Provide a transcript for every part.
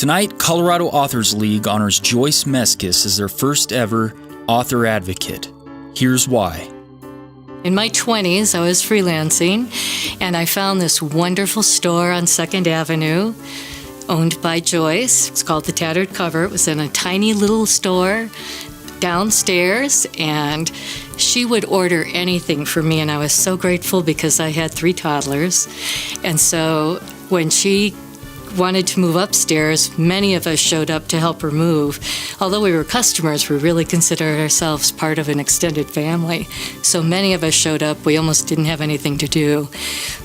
Tonight, Colorado Authors League honors Joyce Meskis as their first ever author advocate. Here's why. In my 20s, I was freelancing, and I found this wonderful store on 2nd Avenue, owned by Joyce. It's called The Tattered Cover. It was in a tiny little store downstairs, and she would order anything for me, and I was so grateful because I had 3 toddlers. And so when she wanted to move upstairs, many of us showed up to help her move. Although we were customers, we really considered ourselves part of an extended family. So many of us showed up. We almost didn't have anything to do.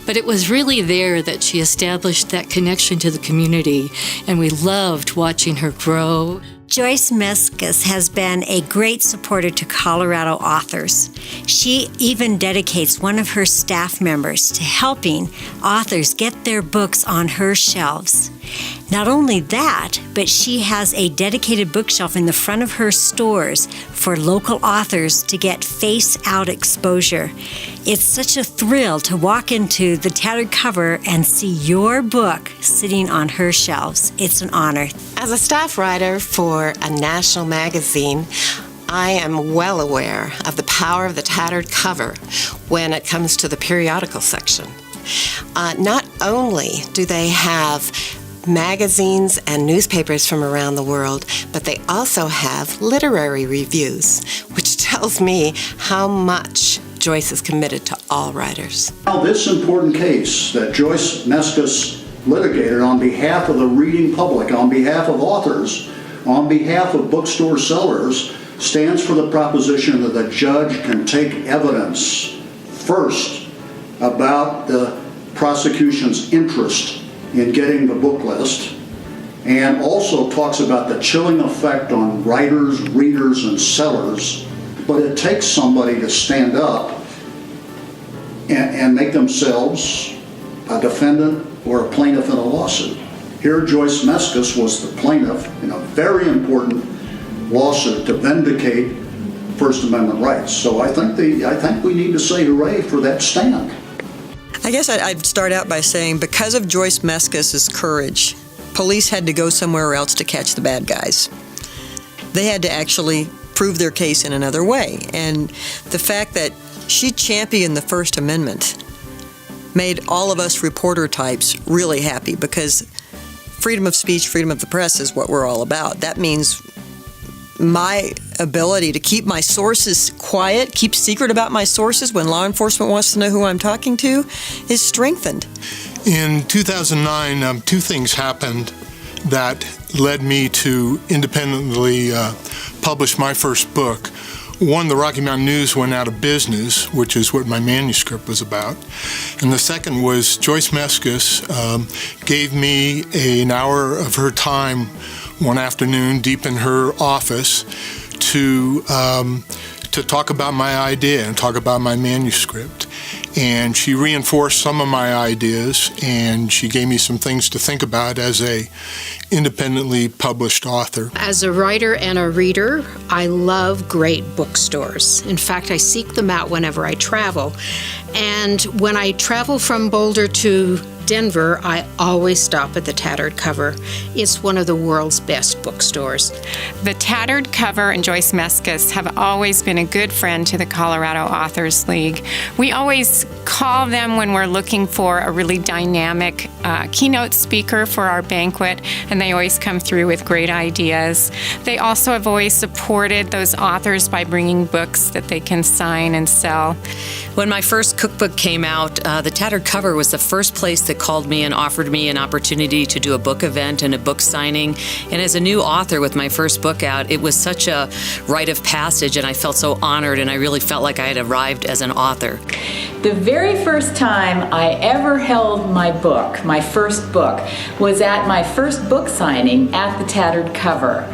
But it was really there that she established that connection to the community, and we loved watching her grow. Joyce Meskis has been a great supporter to Colorado authors. She even dedicates one of her staff members to helping authors get their books on her shelves. Not only that, but she has a dedicated bookshelf in the front of her stores for local authors to get face-out exposure. It's such a thrill to walk into the Tattered Cover and see your book sitting on her shelves. It's an honor. As a staff writer for a national magazine, I am well aware of the power of the Tattered Cover when it comes to the periodical section. Not only do they have magazines and newspapers from around the world, but they also have literary reviews, which tells me how much Joyce is committed to all writers. Now, this important case that Joyce Meskis litigated on behalf of the reading public, on behalf of authors, on behalf of bookstore sellers, stands for the proposition that the judge can take evidence first about the prosecution's interest in getting the book list, and also talks about the chilling effect on writers, readers, and sellers. But it takes somebody to stand up and make themselves a defendant or a plaintiff in a lawsuit. Here, Joyce Meskis was the plaintiff in a very important lawsuit to vindicate First Amendment rights. So I think we need to say hooray for that stand. I guess I'd start out by saying because of Joyce Meskis' courage, police had to go somewhere else to catch the bad guys. They had to actually prove their case in another way. And the fact that she championed the First Amendment made all of us reporter types really happy, because freedom of speech, freedom of the press is what we're all about. That means my ability to keep my sources quiet, keep secret about my sources when law enforcement wants to know who I'm talking to, is strengthened. In 2009, 2 things happened that led me to independently publish my first book. One, the Rocky Mountain News went out of business, which is what my manuscript was about. And the second was Joyce Meskis gave me an hour of her time one afternoon deep in her office to talk about my idea and talk about my manuscript. And she reinforced some of my ideas, and she gave me some things to think about as a independently published author. As a writer and a reader, I love great bookstores. In fact, I seek them out whenever I travel. And when I travel from Boulder to Denver, I always stop at the Tattered Cover. It's one of the world's best bookstores. The Tattered Cover and Joyce Meskis have always been a good friend to the Colorado Authors League. We always call them when we're looking for a really dynamic keynote speaker for our banquet, and they always come through with great ideas. They also have always supported those authors by bringing books that they can sign and sell. When my first cookbook came out, the Tattered Cover was the first place that called me and offered me an opportunity to do a book event and a book signing. And as a new author with my first book out, it was such a rite of passage, and I felt so honored, and I really felt like I had arrived as an author. The very first time I ever held my book, my first book, was at my first book signing at the Tattered Cover.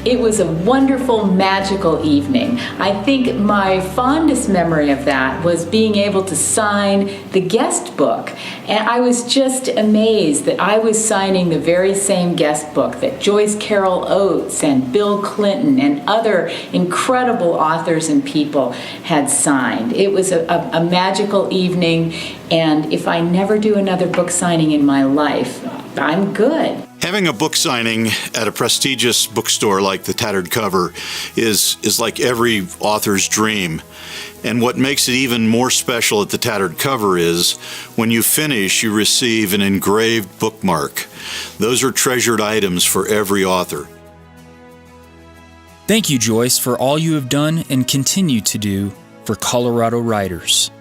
It was a wonderful, magical evening. I think my fondest memory of that was being able to sign the guest book. And I was just amazed that I was signing the very same guest book that Joyce Carol Oates and Bill Clinton and other incredible authors and people had signed. It was a magical evening, and if I never do another book signing in my life, I'm good. Having a book signing at a prestigious bookstore like the Tattered Cover is like every author's dream. And what makes it even more special at the Tattered Cover is when you finish, you receive an engraved bookmark. Those are treasured items for every author. Thank you, Joyce, for all you have done and continue to do for Colorado writers.